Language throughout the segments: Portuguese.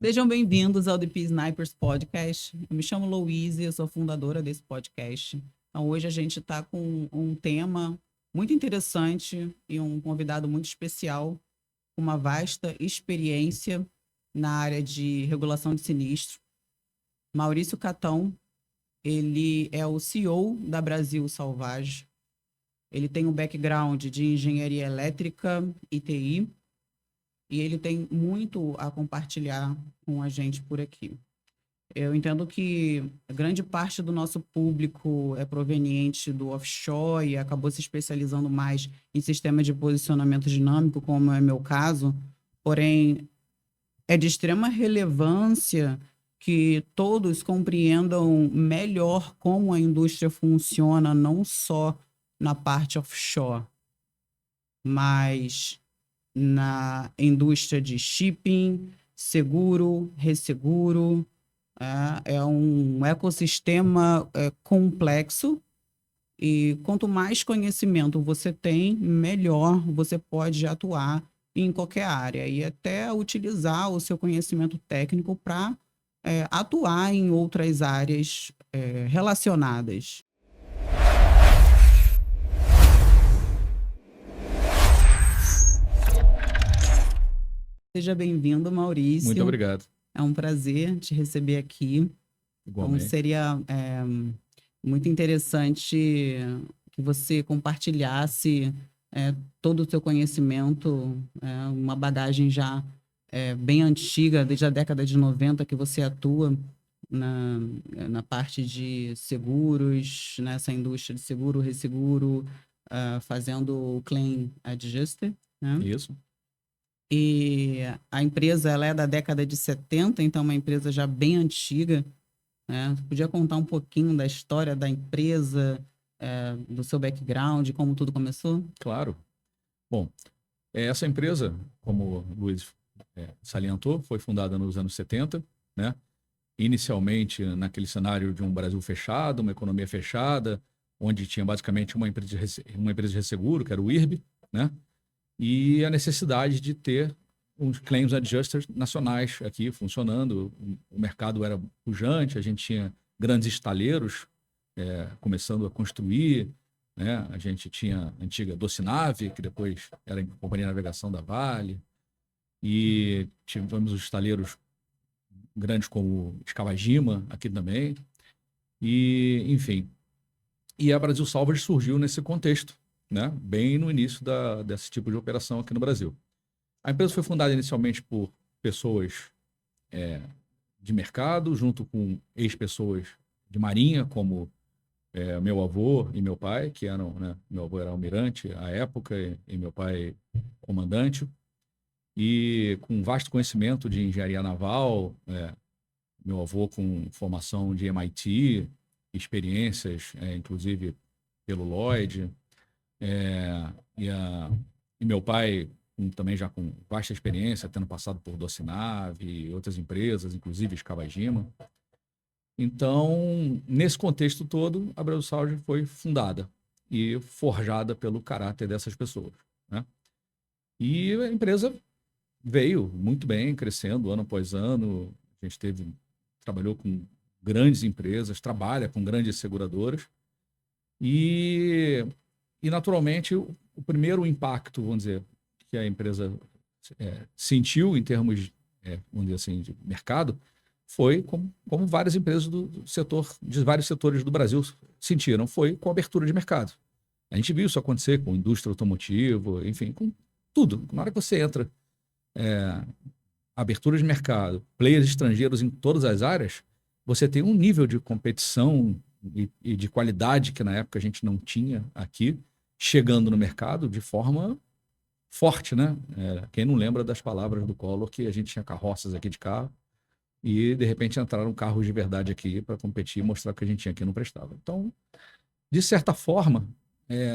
Sejam bem-vindos ao DP Snipers Podcast. Eu me chamo Louise, eu sou fundadora desse podcast. Então, hoje a gente está com um tema muito interessante e um convidado muito especial, com uma vasta experiência na área de regulação de sinistro. Maurício Catão, ele é o CEO da Brasil Salvage. Ele tem um background de engenharia elétrica e TI, e ele tem muito a compartilhar com a gente por aqui. Eu entendo que grande parte do nosso público é proveniente do offshore e acabou se especializando mais em sistemas de posicionamento dinâmico, como é meu caso. Porém, é de extrema relevância que todos compreendam melhor como a indústria funciona, não só na parte offshore, mas na indústria de shipping, seguro, resseguro. É um ecossistema complexo, e quanto mais conhecimento você tem, melhor você pode atuar em qualquer área e até utilizar o seu conhecimento técnico para atuar em outras áreas relacionadas. Seja bem-vindo, Muito Maurício. obrigado. É um prazer te receber aqui. Então, Igualmente. seria muito interessante que você compartilhasse todo o seu conhecimento, uma bagagem já bem antiga, desde a década de 90 que você atua na, na parte de seguros, nessa indústria de seguro, resseguro, fazendo o claim adjuster, né? Isso. E a empresa ela é da década de 70, então é uma empresa já bem antiga, né? Você podia contar um pouquinho da história da empresa, do seu background, como tudo começou? Claro. Bom, essa empresa, como o Luiz salientou, foi fundada nos anos 70, né? Inicialmente naquele cenário de um Brasil fechado, uma economia fechada, onde tinha basicamente uma empresa de resseguro, que era o IRB, né? E a necessidade de ter uns claims adjusters nacionais aqui funcionando. O mercado era pujante, a gente tinha grandes estaleiros começando a construir, né? A gente tinha a antiga Docinave, que depois era em companhia de navegação da Vale, e tivemos os estaleiros grandes como Escavagima aqui também, e enfim. E a Brasil Salvage surgiu nesse contexto, né? Bem no início desse tipo de operação aqui no Brasil. A empresa foi fundada inicialmente por pessoas de mercado, junto com ex-pessoas de marinha, como meu avô e meu pai, que eram, né, meu avô era almirante à época e meu pai comandante, e com vasto conhecimento de engenharia naval, meu avô com formação de MIT, experiências, inclusive pelo Lloyd, e, e meu pai também já com vasta experiência, tendo passado por Docinave e outras empresas, inclusive Escavagima. Então, nesse contexto todo, a Brasil Saúde foi fundada e forjada pelo caráter dessas pessoas, né? E a empresa veio muito bem, crescendo ano após ano. A gente trabalhou com grandes empresas, trabalha com grandes seguradoras e, naturalmente, o primeiro impacto, vamos dizer, que a empresa sentiu em termos, vamos dizer assim, de mercado, foi como várias empresas do setor, de vários setores do Brasil sentiram, foi com a abertura de mercado. A gente viu isso acontecer com indústria automotiva, enfim, com tudo. Na hora que você entra, abertura de mercado, players estrangeiros em todas as áreas, você tem um nível de competição e de qualidade que na época a gente não tinha aqui, chegando no mercado de forma forte, né? Quem não lembra das palavras do Collor que a gente tinha carroças aqui de carro, e de repente entraram carros de verdade aqui para competir e mostrar que a gente tinha aqui não prestava. Então, de certa forma,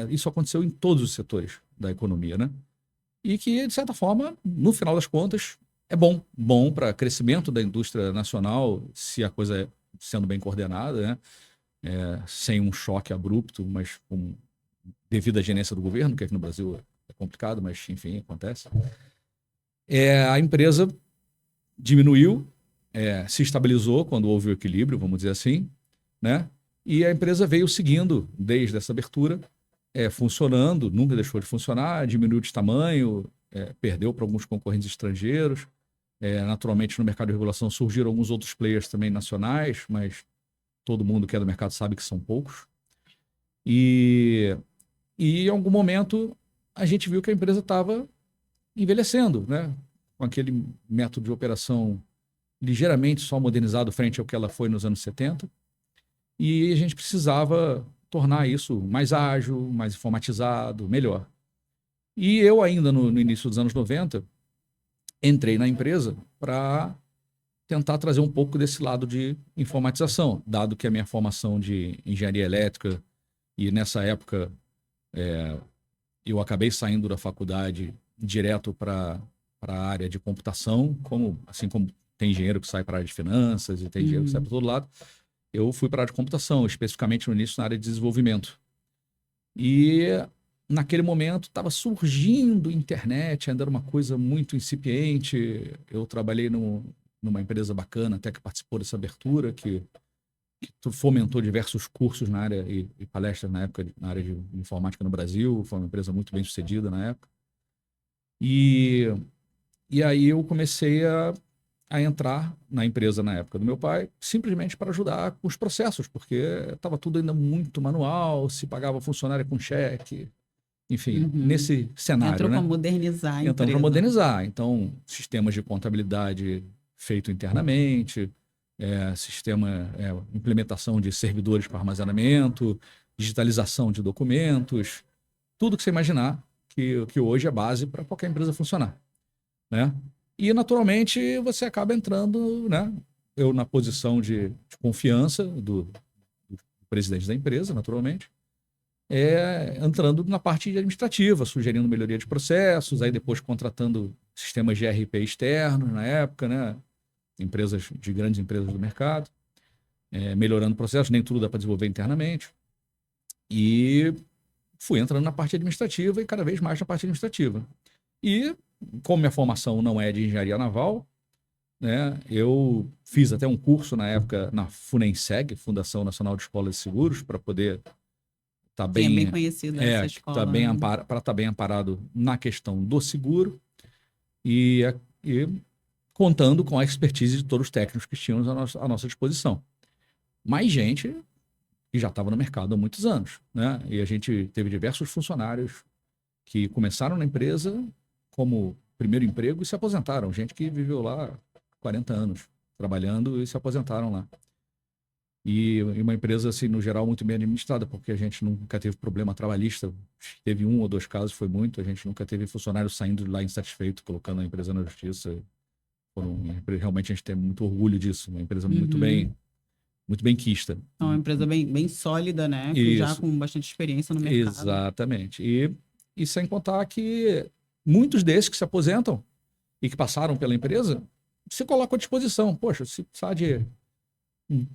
isso aconteceu em todos os setores da economia, né? E que, de certa forma, no final das contas, é bom para crescimento da indústria nacional, se a coisa sendo bem coordenada, né? Sem um choque abrupto, mas com devida gerência do governo, que aqui no Brasil é complicado, mas enfim, acontece. A empresa diminuiu, se estabilizou quando houve o equilíbrio, vamos dizer assim, né? E a empresa veio seguindo desde essa abertura, funcionando, nunca deixou de funcionar, diminuiu de tamanho, perdeu para alguns concorrentes estrangeiros. Naturalmente, no mercado de regulação surgiram alguns outros players também nacionais, mas todo mundo que é do mercado sabe que são poucos. E em algum momento a gente viu que a empresa estava envelhecendo, né? Com aquele método de operação ligeiramente só modernizado frente ao que ela foi nos anos 70. E a gente precisava tornar isso mais ágil, mais informatizado, melhor. E eu ainda no início dos anos 90 entrei na empresa para tentar trazer um pouco desse lado de informatização, dado que a minha formação de engenharia elétrica e nessa época eu acabei saindo da faculdade direto para a área de computação, assim como tem engenheiro que sai para a área de finanças e tem engenheiro que sai para todo lado. Eu fui para a área de computação, especificamente no início na área de desenvolvimento. E naquele momento estava surgindo internet, ainda era uma coisa muito incipiente. Eu trabalhei numa empresa bacana, até que participou dessa abertura, que fomentou diversos cursos na área e palestras na época na área de informática no Brasil. Foi uma empresa muito bem sucedida na época. E aí eu comecei a entrar na empresa na época do meu pai, simplesmente para ajudar com os processos, porque estava tudo ainda muito manual, se pagava funcionário com cheque, enfim, nesse cenário. Entrou né? para modernizar a Entrou para empresa. modernizar. Então, sistemas de contabilidade feito internamente, implementação de servidores para armazenamento, digitalização de documentos, tudo que você imaginar que hoje é base para qualquer empresa funcionar, né? E, naturalmente, você acaba entrando, né? Eu na posição de confiança do presidente da empresa, naturalmente, entrando na parte administrativa, sugerindo melhoria de processos, aí depois contratando sistemas de ERP externos na época, né? Grandes empresas do mercado, melhorando processos, nem tudo dá para desenvolver internamente. E fui entrando na parte administrativa e cada vez mais na parte administrativa. E, como minha formação não é de engenharia naval, né, eu fiz até um curso na época na FUNENSEG, Fundação Nacional de Escolas de Seguros, para poder estar Sim, é bem conhecida essa escola. Para estar bem amparado na questão do seguro e contando com a expertise de todos os técnicos que tínhamos à nossa disposição. Mais gente que já estava no mercado há muitos anos, né? E a gente teve diversos funcionários que começaram na empresa como primeiro emprego e se aposentaram. Gente que viveu lá 40 anos trabalhando e se aposentaram lá. E uma empresa, assim, no geral, muito bem administrada, porque a gente nunca teve problema trabalhista. Teve 1 ou 2 casos, foi muito. A gente nunca teve funcionário saindo de lá insatisfeito, colocando a empresa na justiça. Realmente a gente tem muito orgulho disso. Uma empresa muito bem quista. É uma empresa bem sólida, né? Que já com bastante experiência no mercado. Exatamente. E sem contar que muitos desses que se aposentam e que passaram pela empresa, se colocam à disposição. Poxa, se precisar de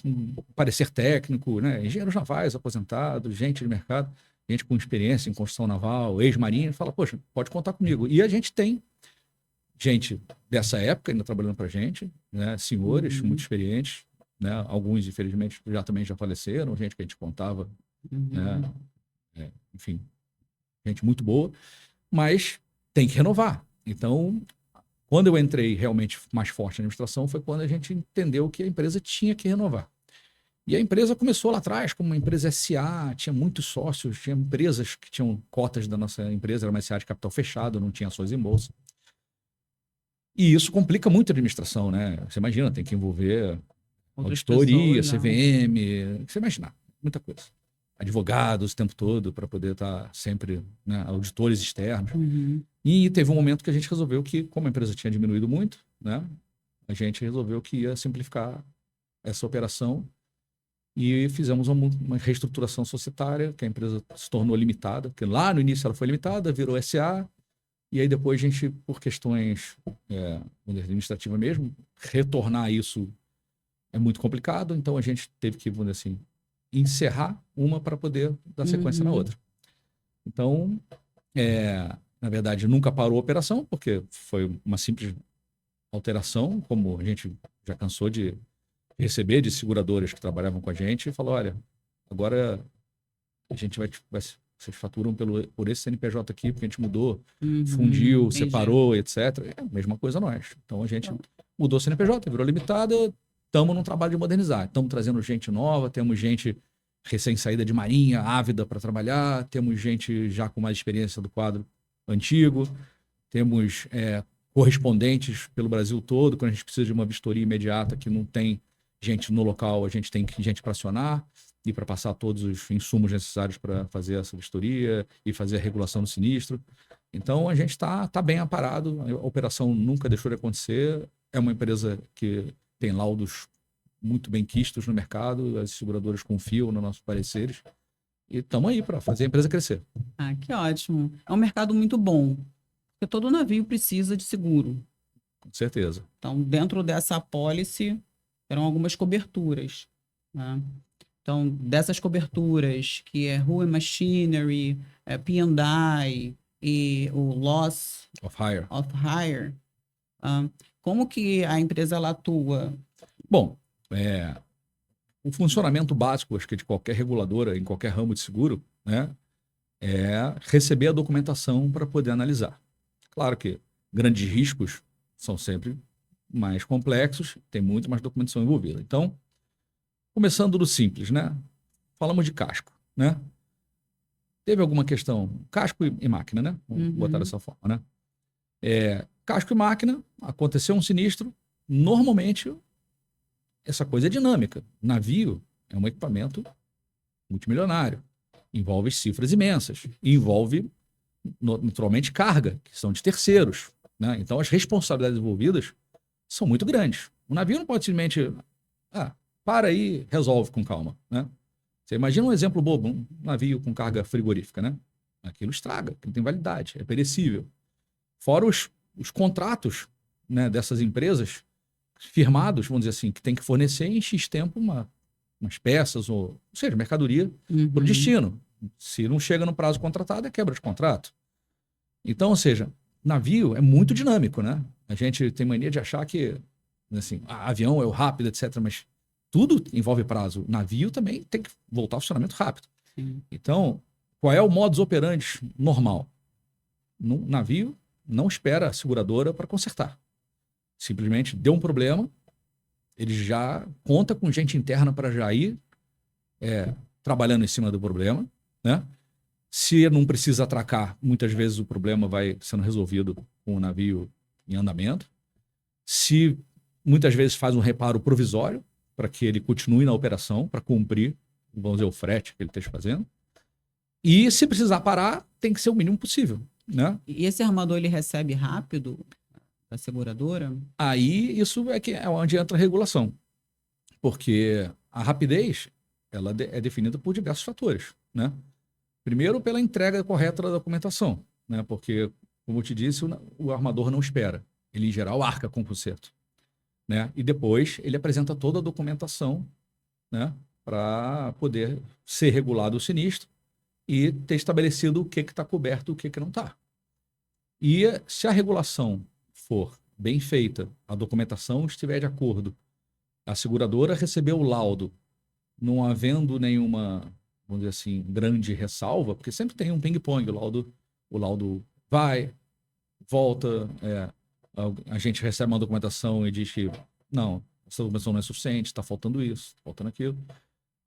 um parecer técnico, né? Engenheiros navais aposentados, gente de mercado, gente com experiência em construção naval, ex-marinha, fala, poxa, pode contar comigo. E a gente tem gente dessa época ainda trabalhando para a gente, né? Senhores muito experientes, né? Alguns, infelizmente, também já faleceram, gente que a gente contava, né? Enfim, gente muito boa, mas tem que renovar. Então, quando eu entrei realmente mais forte na administração, foi quando a gente entendeu que a empresa tinha que renovar. E a empresa começou lá atrás como uma empresa SA, tinha muitos sócios, tinha empresas que tinham cotas da nossa empresa, era uma SA de capital fechado, não tinha ações em bolsa. E isso complica muito a administração, né? Você imagina, tem que envolver auditoria, CVM, você imagina, muita coisa. Advogados o tempo todo para poder estar sempre, né, auditores externos. E teve um momento que a gente resolveu que, como a empresa tinha diminuído muito, né, a gente resolveu que ia simplificar essa operação e fizemos uma reestruturação societária, que a empresa se tornou limitada, porque lá no início ela foi limitada, virou SA, e aí depois a gente, por questões administrativas mesmo, retornar isso é muito complicado, então a gente teve que, vamos dizer assim, encerrar uma para poder dar sequência na outra. Então, na verdade, nunca parou a operação, porque foi uma simples alteração, como a gente já cansou de receber de seguradoras que trabalhavam com a gente, e falou, olha, agora a gente vocês faturam por esse CNPJ aqui, porque a gente mudou, fundiu, Entendi. separou, etc. É a mesma coisa nós. Então a gente mudou o CNPJ, virou limitada, estamos num trabalho de modernizar. Estamos trazendo gente nova, temos gente recém-saída de marinha, ávida para trabalhar, temos gente já com mais experiência do quadro antigo, temos correspondentes pelo Brasil todo, quando a gente precisa de uma vistoria imediata que não tem gente no local, a gente tem gente para acionar e para passar todos os insumos necessários para fazer essa vistoria e fazer a regulação do sinistro. Então, a gente está bem aparado, a operação nunca deixou de acontecer, é uma empresa que tem laudos muito bem quistos no mercado, as seguradoras confiam nos nossos pareceres e estamos aí para fazer a empresa crescer. Ah, que ótimo. É um mercado muito bom, porque todo navio precisa de seguro. Com certeza. Então, dentro dessa apólice, eram algumas coberturas, né? Então, dessas coberturas, que é Hull and Machinery, P&I e o Loss Of hire. Como que a empresa ela atua? Bom, o funcionamento básico, acho que de qualquer reguladora, em qualquer ramo de seguro, né, é receber a documentação para poder analisar. Claro que grandes riscos são sempre mais complexos, tem muito mais documentação envolvida. Então, começando do simples, né? Falamos de casco, né? Teve alguma questão, casco e máquina, né? Vamos botar dessa forma, né? Casco e máquina, aconteceu um sinistro, normalmente essa coisa é dinâmica. Navio é um equipamento multimilionário, envolve cifras imensas, envolve naturalmente carga, que são de terceiros, né? Então as responsabilidades envolvidas são muito grandes. O navio não pode simplesmente, para aí, resolve com calma, né? Você imagina um exemplo bobo, um navio com carga frigorífica, né? Aquilo estraga, aquilo tem validade, é perecível. Fora os contratos, né, dessas empresas firmados, vamos dizer assim, que tem que fornecer em X tempo umas peças, ou seja, mercadoria para o destino. Se não chega no prazo contratado, é quebra de contrato. Então, ou seja, navio é muito dinâmico, né? A gente tem mania de achar que, assim, avião é o rápido, etc., mas tudo envolve prazo. Navio também tem que voltar ao funcionamento rápido. Sim. Então, qual é o modus operandi normal? No navio, não espera a seguradora para consertar. Simplesmente deu um problema, ele já conta com gente interna para já ir trabalhando em cima do problema, né? Se não precisa atracar, muitas vezes o problema vai sendo resolvido com o navio em andamento. Se muitas vezes faz um reparo provisório para que ele continue na operação, para cumprir, vamos dizer, o frete que ele esteja fazendo. E se precisar parar, tem que ser o mínimo possível, né? E esse armador, ele recebe rápido da seguradora? Aí isso é onde entra a regulação. Porque a rapidez, ela é definida por diversos fatores, né? Primeiro, pela entrega correta da documentação, né? Porque, como eu te disse, o armador não espera. Ele, em geral, arca com o conserto, né? E depois ele apresenta toda a documentação, né, para poder ser regulado o sinistro e ter estabelecido o que está coberto e o que não está. E se a regulação for bem feita, a documentação estiver de acordo, a seguradora recebeu o laudo, não havendo nenhuma, vamos dizer assim, grande ressalva, porque sempre tem um ping-pong, o laudo vai, volta, a gente recebe uma documentação e diz que não, essa documentação não é suficiente, está faltando isso, está faltando aquilo.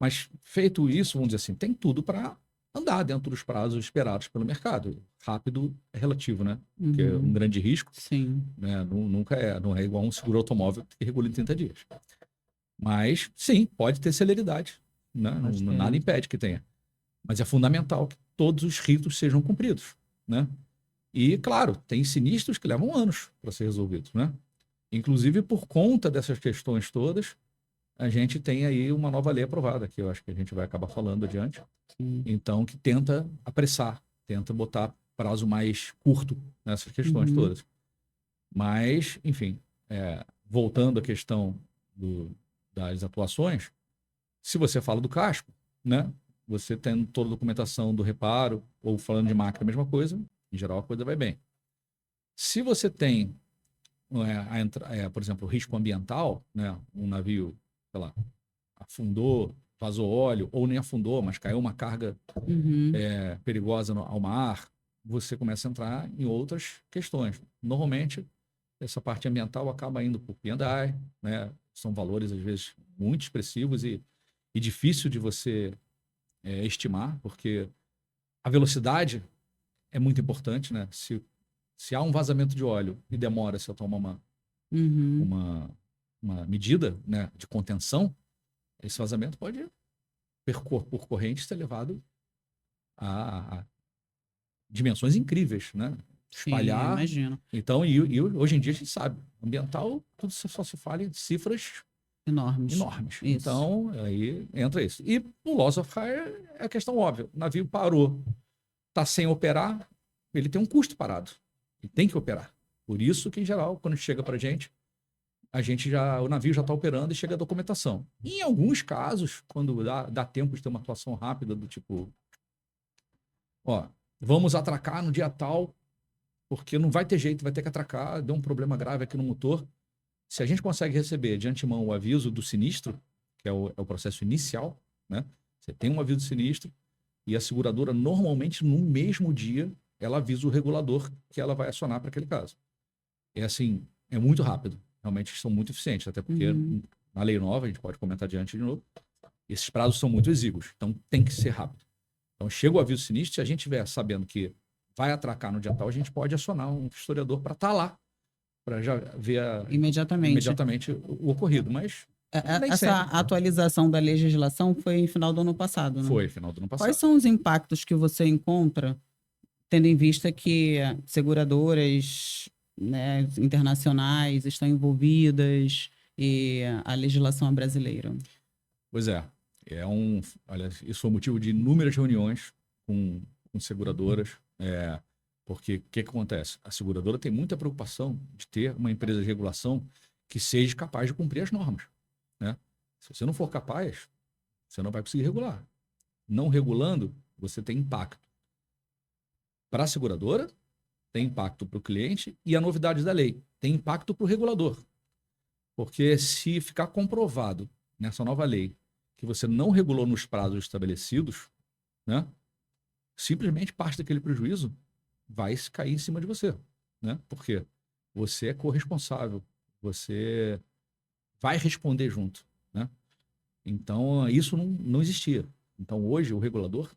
Mas feito isso, vamos dizer assim, tem tudo para andar dentro dos prazos esperados pelo mercado. Rápido é relativo, né? Porque é um grande risco. Sim. Né? Não é igual um seguro automóvel que regula em 30 dias. Mas, sim, pode ter celeridade. Né? Nada impede que tenha. Mas é fundamental que todos os ritos sejam cumpridos. Né? E, claro, tem sinistros que levam anos para ser resolvidos. Né? Inclusive, por conta dessas questões todas, a gente tem aí uma nova lei aprovada, que eu acho que a gente vai acabar falando adiante. Sim. Então, que tenta apressar, tenta botar prazo mais curto nessas questões todas. Mas, enfim, voltando à questão das atuações, se você fala do casco, né, você tendo toda a documentação do reparo, ou falando de máquina, a mesma coisa, em geral a coisa vai bem. Se você tem por exemplo, o risco ambiental, né? Um navio, sei lá, afundou, vazou óleo, ou nem afundou, mas caiu uma carga perigosa ao mar, você começa a entrar em outras questões. Normalmente, essa parte ambiental acaba indo por P&I, né? São valores, às vezes, muito expressivos e difícil de você estimar, porque a velocidade é muito importante, né? Se há um vazamento de óleo e demora-se a tomar uma medida, né, de contenção, esse vazamento pode, por corrente, ser levado a dimensões incríveis, né? Espalhar. Sim, imagino. Então, e hoje em dia a gente sabe, ambiental, tudo só se fala em cifras Enormes. enormes. Isso. Então, aí entra isso. E no loss of hire é a questão óbvia. O navio parou, está sem operar, ele tem um custo parado. Ele tem que operar. Por isso que, em geral, quando chega para a gente o navio já está operando e chega a documentação. Em alguns casos, quando dá tempo de ter uma atuação rápida do tipo, vamos atracar no dia tal, porque não vai ter jeito, vai ter que atracar, deu um problema grave aqui no motor. Se a gente consegue receber de antemão o aviso do sinistro, que é o processo inicial, né? Você tem um aviso do sinistro e a seguradora, normalmente, no mesmo dia, ela avisa o regulador que ela vai acionar para aquele caso. É assim, é muito rápido. Realmente são muito eficientes, até porque na lei nova, a gente pode comentar adiante de novo, esses prazos são muito exíguos, então tem que ser rápido. Então chega o aviso sinistro, se a gente estiver sabendo que vai atracar no dia tal, a gente pode acionar um historiador para estar lá, para já ver imediatamente o ocorrido, mas essa atualização da legislação foi em final do ano passado, né? Foi, final do ano passado. Quais são os impactos que você encontra, tendo em vista que seguradoras, né, internacionais estão envolvidas e a legislação é brasileira? Pois é. Olha, isso foi motivo de inúmeras reuniões com seguradoras, porque o que acontece? A seguradora tem muita preocupação de ter uma empresa de regulação que seja capaz de cumprir as normas, né? Se você não for capaz, você não vai conseguir regular. Não regulando, você tem impacto para a seguradora, tem impacto para o cliente e a novidade da lei tem impacto para o regulador. Porque se ficar comprovado nessa nova lei que você não regulou nos prazos estabelecidos, né, simplesmente parte daquele prejuízo vai cair em cima de você, né? Porque você é corresponsável, você vai responder junto, né? Então, isso não existia. Então, hoje, o regulador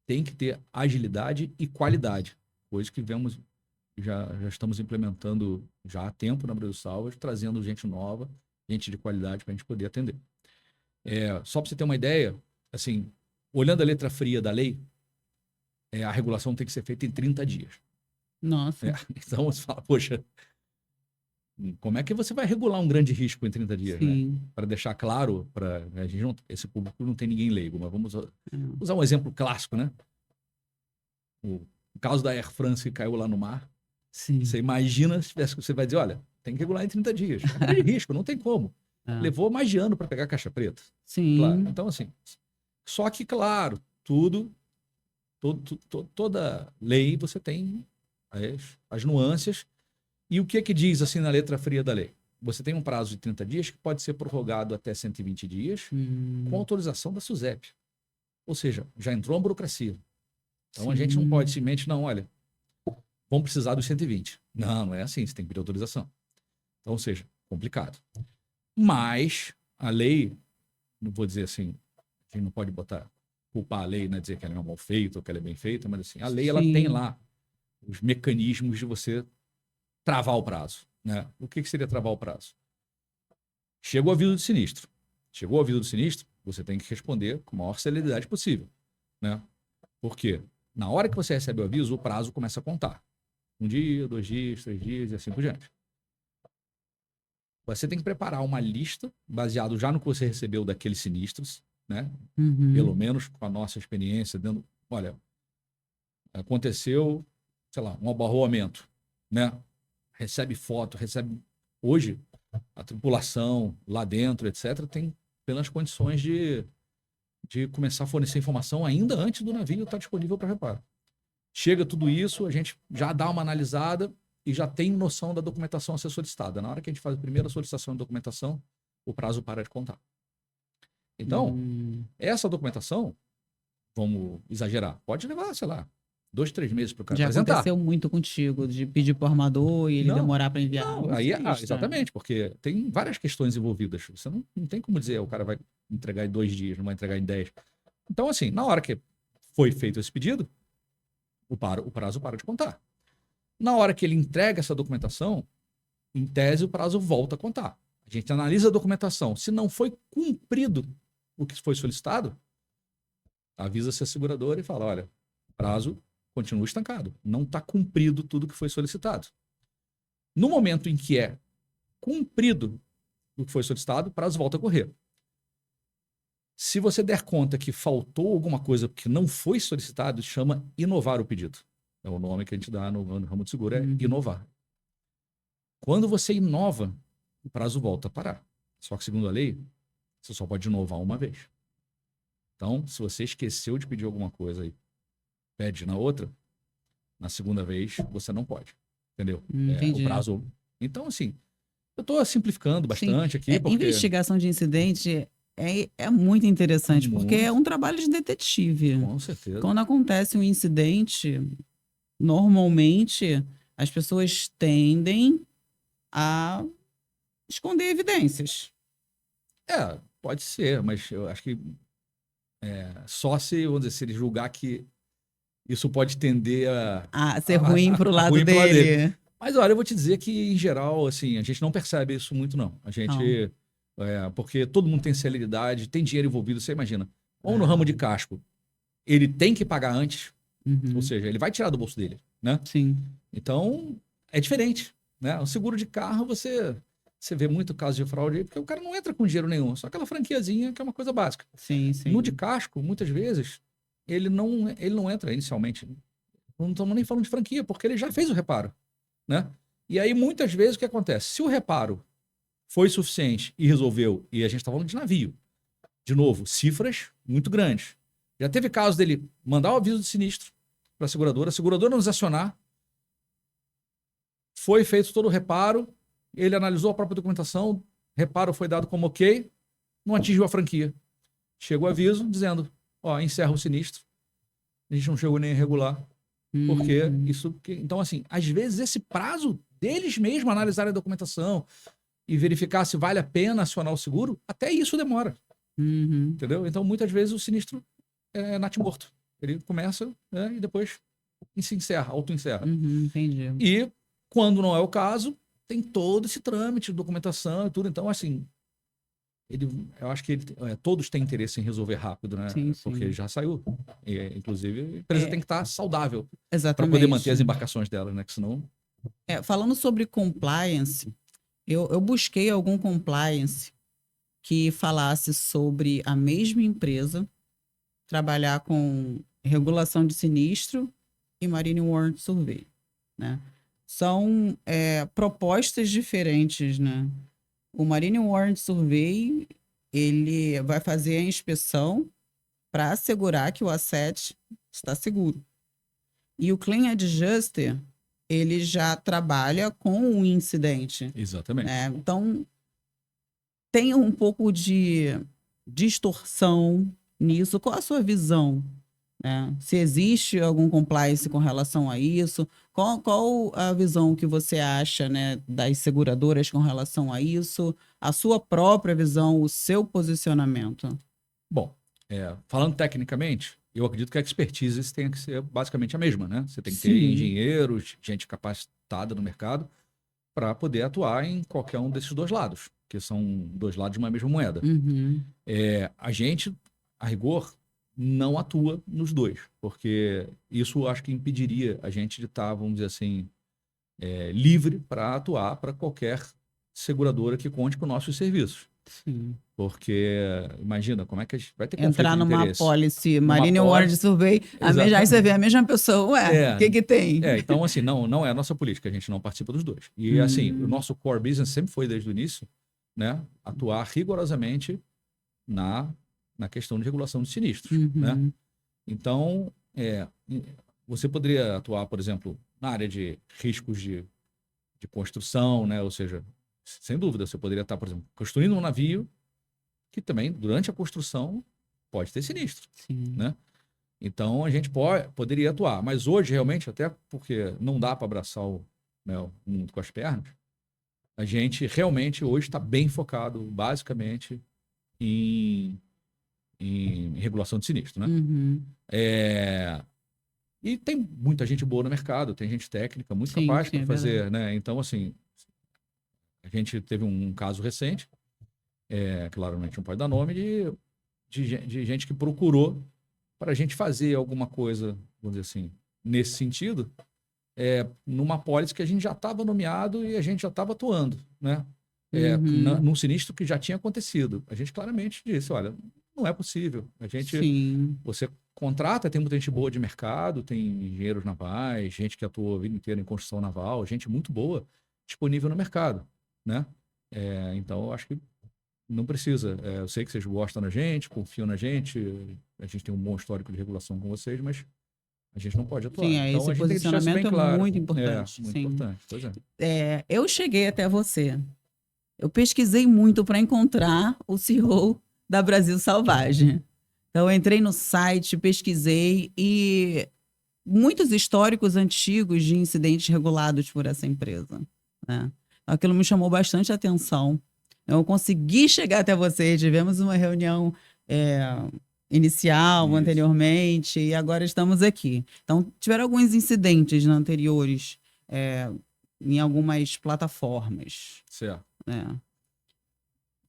tem que ter agilidade e qualidade, coisa que já estamos implementando já há tempo na Brasil Salvage, trazendo gente nova, gente de qualidade para a gente poder atender. Só para você ter uma ideia, assim, olhando a letra fria da lei, a regulação tem que ser feita em 30 dias. Nossa. Então você fala, poxa, como é que você vai regular um grande risco em 30 dias, né? Para deixar claro, esse público não tem ninguém leigo, mas vamos usar um exemplo clássico, né? O caso da Air France que caiu lá no mar. Sim. Você imagina se você vai dizer, olha, tem que regular em 30 dias. É grande risco, não tem como. Levou mais de ano para pegar a caixa preta. Sim. Claro. Então, assim, só que, claro, toda lei você tem as nuances. E o que diz assim na letra fria da lei? Você tem um prazo de 30 dias que pode ser prorrogado até 120 dias com autorização da SUSEP. Ou seja, já entrou a burocracia. Então, a gente não pode simplesmente, não, olha, vamos precisar dos 120. Não é assim, você tem que pedir autorização. Então, ou seja, complicado. Mas a lei, não vou dizer assim, a gente não pode culpar a lei, né, dizer que ela é mal feita ou que ela é bem feita, mas assim, a lei ela tem lá os mecanismos de você travar o prazo, né? O que seria travar o prazo? Chegou o aviso do sinistro. Chegou o aviso do sinistro, você tem que responder com a maior celeridade possível, né? Por quê? Na hora que você recebe o aviso, o prazo começa a contar. 1 dia, 2 dias, 3 dias e assim por diante. Você tem que preparar uma lista baseado já no que você recebeu daqueles sinistros, né? Pelo menos com a nossa experiência, olha, aconteceu, sei lá, um abarroamento, né? Recebe foto, Hoje, a tripulação lá dentro, etc., tem plenas condições de começar a fornecer informação ainda antes do navio estar disponível para reparo. Chega tudo isso, a gente já dá uma analisada e já tem noção da documentação a ser solicitada. Na hora que a gente faz a primeira solicitação de documentação, o prazo para de contar. Então, essa documentação, vamos exagerar, pode levar, sei lá, 2, 3 meses para o cara Já apresentar. aconteceu muito contigo, de pedir para o armador e ele demorar para enviar. Não, aí exatamente, porque tem várias questões envolvidas. Você não tem como dizer, o cara vai entregar em 2 dias, não vai entregar em 10. Então, assim, na hora que foi feito esse pedido, o prazo para de contar. Na hora que ele entrega essa documentação, em tese, o prazo volta a contar. A gente analisa a documentação. Se não foi cumprido o que foi solicitado, avisa-se a seguradora e fala, olha, o prazo continua estancado. Não está cumprido tudo que foi solicitado. No momento em que é cumprido o que foi solicitado, o prazo volta a correr. Se você der conta que faltou alguma coisa que não foi solicitado, chama inovar o pedido. É o nome que a gente dá no ramo de seguro, é inovar. Quando você inova, o prazo volta a parar. Só que, segundo a lei, você só pode inovar uma vez. Então, se você esqueceu de pedir alguma coisa e pede na outra, na segunda vez, você não pode. Entendeu? Entendi. O prazo... Então, assim, eu estou simplificando bastante aqui. Porque... Investigação de incidente é muito interessante, porque é um trabalho de detetive. Com certeza. Quando acontece um incidente, normalmente as pessoas tendem a esconder evidências. Pode ser, mas eu acho que só se, vamos dizer, se ele julgar que isso pode tender a ser ruim para o lado dele. Mas olha, eu vou te dizer que, em geral, assim, a gente não percebe isso muito, não. A gente... porque todo mundo tem celeridade, tem dinheiro envolvido, você imagina. Ou no ramo de casco, ele tem que pagar antes, ou seja, ele vai tirar do bolso dele, né? Sim. Então, é diferente, né? O seguro de carro, você vê muito caso de fraude aí, porque o cara não entra com dinheiro nenhum, só aquela franquiazinha que é uma coisa básica. Sim, sim. No de casco, muitas vezes, ele não entra inicialmente. Não estamos nem falando de franquia, porque ele já fez o reparo, né? E aí, muitas vezes, o que acontece? Se o reparo foi suficiente e resolveu, e a gente está falando de navio, de novo, cifras muito grandes. Já teve caso dele mandar o aviso de sinistro para a seguradora nos acionar, foi feito todo o reparo, ele analisou a própria documentação, reparo foi dado como ok, não atingiu a franquia. Chegou o aviso dizendo, encerra o sinistro, a gente não chegou nem a regular, porque isso... Então, assim, às vezes esse prazo deles mesmos analisarem a documentação e verificar se vale a pena acionar o seguro, até isso demora. Entendeu? Então, muitas vezes o sinistro é natimorto. Ele começa e depois se encerra, auto-encerra. Entendi. E, quando não é o caso, tem todo esse trâmite de documentação e tudo. Então, assim, eu acho que todos têm interesse em resolver rápido, né? Sim, sim. Porque já saiu. Inclusive, a empresa tem que estar saudável para Exatamente. poder manter as embarcações dela, né? Que senão... Falando sobre compliance, eu busquei algum compliance que falasse sobre a mesma empresa trabalhar com regulação de sinistro e Marine Warrant Survey, né? São propostas diferentes, né? O Marine Warrant Survey, ele vai fazer a inspeção para assegurar que o asset está seguro. E o Claim Adjuster, ele já trabalha com o incidente. Exatamente. Né? Então, tem um pouco de distorção nisso. Qual a sua visão? Se existe algum compliance com relação a isso? Qual a visão que você acha, né, das seguradoras com relação a isso? A sua própria visão, o seu posicionamento? Bom, falando tecnicamente, eu acredito que a expertise tem que ser basicamente a mesma, né? Você tem que ter engenheiros, gente capacitada no mercado para poder atuar em qualquer um desses dois lados, que são dois lados de uma mesma moeda. A gente, a rigor, não atua nos dois, porque isso acho que impediria a gente de estar, vamos dizer assim, livre para atuar para qualquer seguradora que conte com nossos serviços. Sim. Porque, imagina, como é que a gente vai ter entrar conflito de numa interesse? policy, Marine Warrant Survey, já você vê a mesma pessoa, o que tem? Então, assim, não é a nossa política, a gente não participa dos dois. E, assim, o nosso core business sempre foi, desde o início, né, atuar rigorosamente na questão de regulação de sinistros, né? Então, você poderia atuar, por exemplo, na área de riscos de de construção, né? Ou seja, sem dúvida, você poderia estar, por exemplo, construindo um navio que também, durante a construção, pode ter sinistro, Sim. né? Então, a gente poderia atuar. Mas hoje, realmente, até porque não dá para abraçar né, o mundo com as pernas, a gente realmente hoje está bem focado, basicamente, em regulação de sinistro, né? Uhum. E tem muita gente boa no mercado, tem gente técnica muito Sim, capaz sim, para é fazer, verdade. né? Então, assim, a gente teve um caso recente, claramente não pode dar nome, de gente que procurou para a gente fazer alguma coisa, vamos dizer assim, nesse sentido, numa apólice que a gente já estava nomeado e a gente já estava atuando, né? Uhum. Num sinistro que já tinha acontecido. A gente claramente disse, olha, não é possível. Sim. Você contrata, tem muita gente boa de mercado, tem engenheiros navais, gente que atua a vida inteira em construção naval, gente muito boa disponível no mercado, né? Então, eu acho que não precisa. Eu sei que vocês gostam da gente, confiam na gente, a gente tem um bom histórico de regulação com vocês, mas a gente não pode Sim, atuar. Então, esse a gente tem que deixar isso bem posicionamento é claro. muito importante. Muito Sim. importante. Pois é. Eu cheguei até você. Eu pesquisei muito para encontrar o CEO da Brasil Salvagem. Então, eu entrei no site, pesquisei e muitos históricos antigos de incidentes regulados por essa empresa, né? Aquilo me chamou bastante atenção. Eu consegui chegar até você, tivemos uma reunião é, inicial Isso. anteriormente e agora estamos aqui. Então, tiveram alguns incidentes anteriores em algumas plataformas, Certo. né?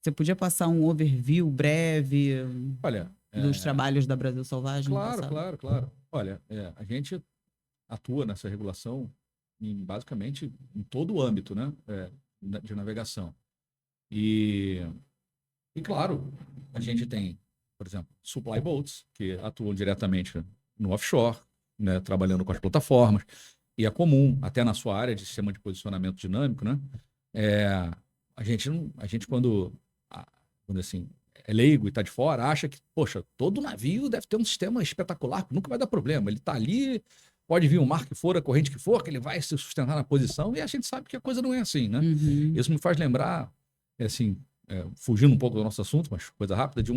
Você podia passar um overview breve Olha, dos trabalhos da Brasil Selvagem no claro, passado? claro, claro. Olha, a gente atua nessa regulação basicamente em todo o âmbito, né, de navegação. E claro, a gente tem, por exemplo, supply boats, que atuam diretamente no offshore, né, trabalhando com as plataformas, e é comum, até na sua área de sistema de posicionamento dinâmico, né, a gente quando assim, é leigo e está de fora, acha que, poxa, todo navio deve ter um sistema espetacular, nunca vai dar problema, ele está ali, pode vir o mar que for, a corrente que for, que ele vai se sustentar na posição, e a gente sabe que a coisa não é assim, né? Uhum. Isso me faz lembrar, assim, fugindo um pouco do nosso assunto, mas coisa rápida, de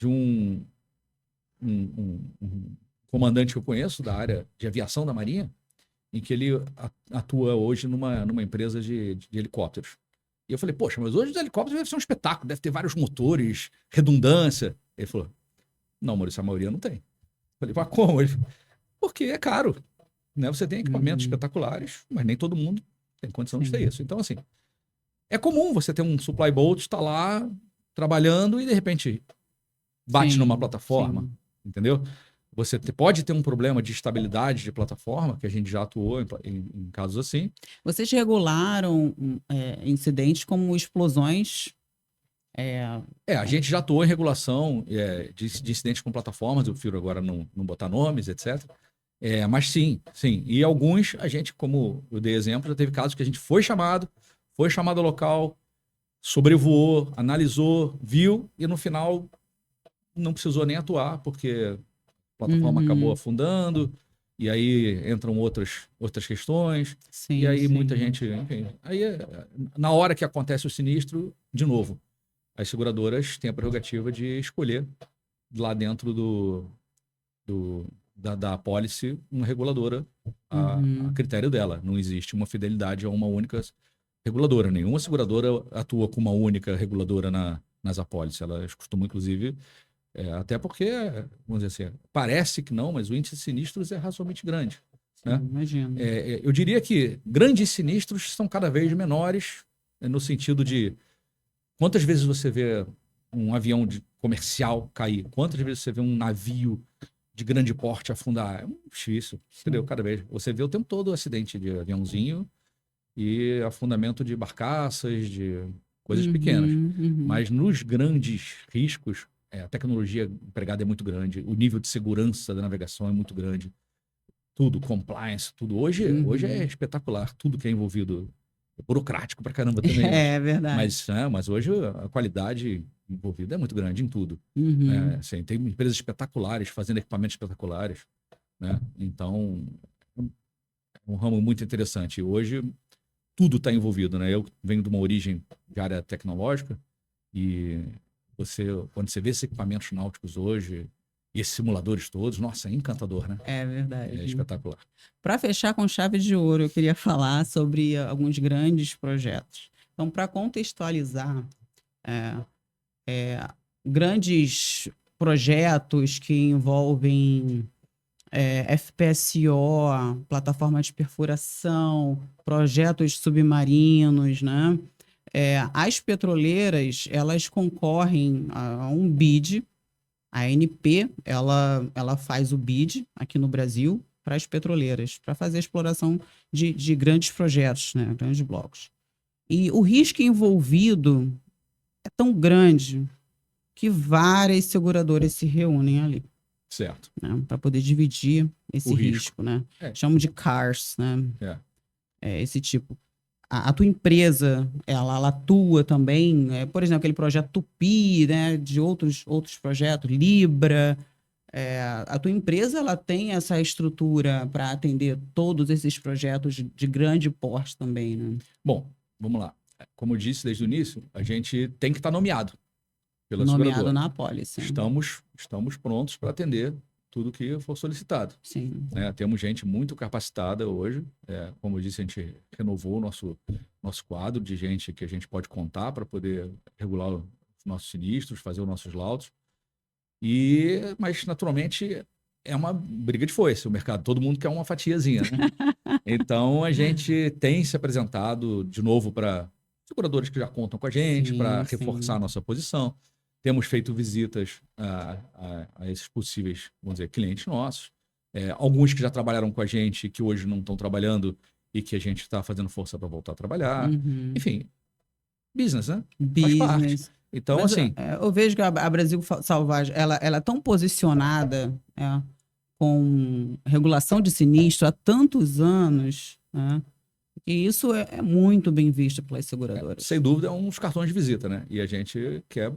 um comandante que eu conheço da área de aviação da Marinha, em que ele atua hoje numa empresa de helicópteros. E eu falei, poxa, mas hoje os helicópteros devem ser um espetáculo, deve ter vários motores, redundância. Ele falou, não, Maurício, a maioria não tem. Eu falei, mas como? Ele falou, porque é caro, né? Você tem equipamentos espetaculares, mas nem todo mundo tem condição de ter isso. Então, assim, é comum você ter um supply boat, está lá trabalhando e, de repente, bate numa plataforma, entendeu? Você pode ter um problema de estabilidade de plataforma, que a gente já atuou em casos assim. Vocês regularam incidentes como explosões? A gente já atuou em regulação de incidentes com plataformas, eu prefiro agora não botar nomes, etc. Mas sim. E alguns, a gente, como eu dei exemplo, já teve casos que a gente foi chamado ao local, sobrevoou, analisou, viu, e no final não precisou nem atuar, porque a plataforma acabou afundando, e aí entram outras questões, e aí muita gente, enfim, aí na hora que acontece o sinistro, de novo, as seguradoras têm a prerrogativa de escolher lá dentro da apólice uma reguladora a critério dela. Não existe uma fidelidade a uma única reguladora. Nenhuma seguradora atua com uma única reguladora nas apólices. Elas costumam, inclusive, até porque, vamos dizer assim, parece que não, mas o índice de sinistros é razoavelmente grande. Sim, né? Imagino. Eu diria que grandes sinistros são cada vez menores, no sentido de quantas vezes você vê um avião comercial cair, quantas vezes você vê um navio de grande porte afundar. É muito difícil, entendeu? Cada vez. Você vê o tempo todo acidente de aviãozinho e afundamento de barcaças, de coisas pequenas. Mas nos grandes riscos, a tecnologia empregada é muito grande, o nível de segurança da navegação é muito grande. Tudo, compliance, tudo. Hoje é espetacular, tudo que é envolvido. É burocrático pra caramba também. É verdade. Mas hoje a qualidade envolvida é muito grande em tudo. Assim, tem empresas espetaculares fazendo equipamentos espetaculares. Né? Então, é um ramo muito interessante. E hoje, tudo está envolvido, né? Eu venho de uma origem de área tecnológica e quando você vê esses equipamentos náuticos hoje e esses simuladores todos, nossa, é encantador, né? É verdade. É espetacular. Para fechar com chave de ouro, eu queria falar sobre alguns grandes projetos. Então, para contextualizar, grandes projetos que envolvem FPSO, plataforma de perfuração, projetos submarinos, né? As petroleiras, elas concorrem a um bid. A ANP, ela faz o bid aqui no Brasil para as petroleiras, para fazer a exploração de grandes projetos, né? Grandes blocos. E o risco envolvido é tão grande que várias seguradoras se reúnem ali. Certo. Né? Para poder dividir esse O risco, né? É. Chamam de CARS, né? Esse tipo. A tua empresa, ela atua também, por exemplo, aquele projeto Tupi, né? De outros projetos, Libra. A tua empresa, ela tem essa estrutura para atender todos esses projetos de grande porte também, né? Bom, vamos lá. Como eu disse desde o início, a gente tem que estar nomeado pela Nomeado seguradora. na apólice. Estamos prontos para atender tudo que for solicitado. Sim. Temos gente muito capacitada hoje. Como eu disse, a gente renovou o nosso quadro de gente que a gente pode contar para poder regular os nossos sinistros, fazer os nossos laudos. Mas, naturalmente, é uma briga de foice o mercado. Todo mundo quer uma fatiazinha, né? Então, a gente tem se apresentado de novo para seguradores que já contam com a gente, para reforçar a nossa posição. Temos feito visitas a esses possíveis, vamos dizer, clientes nossos. Alguns que já trabalharam com a gente, que hoje não estão trabalhando e que a gente está fazendo força para voltar a trabalhar. Uhum. Enfim, business, né? Business. Faz parte. Então, mas, assim... eu vejo que a Brasil Salvage, ela é tão posicionada com regulação de sinistro há tantos anos, né? E isso é muito bem visto pelas seguradoras. Sem dúvida, é um dos cartões de visita, né? E a gente quer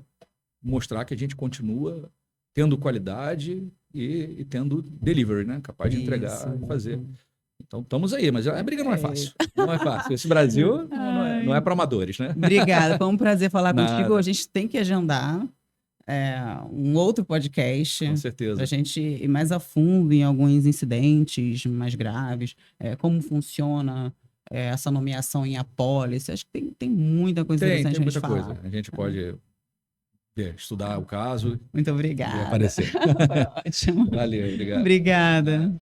mostrar que a gente continua tendo qualidade e tendo delivery, né? Capaz de entregar e fazer. Então, estamos aí, mas a briga não é fácil. Não é fácil. Esse Brasil não é para amadores, né? Obrigada, foi um prazer falar contigo. Nada. A gente tem que agendar um outro podcast. Com certeza. Para a gente ir mais a fundo em alguns incidentes mais graves, como funciona essa nomeação em apólice. Acho que tem muita coisa interessante Tem muita a gente coisa. falar. A gente pode estudar o caso. Muito obrigada. E aparecer. Foi ótimo. Valeu, obrigado. Obrigada.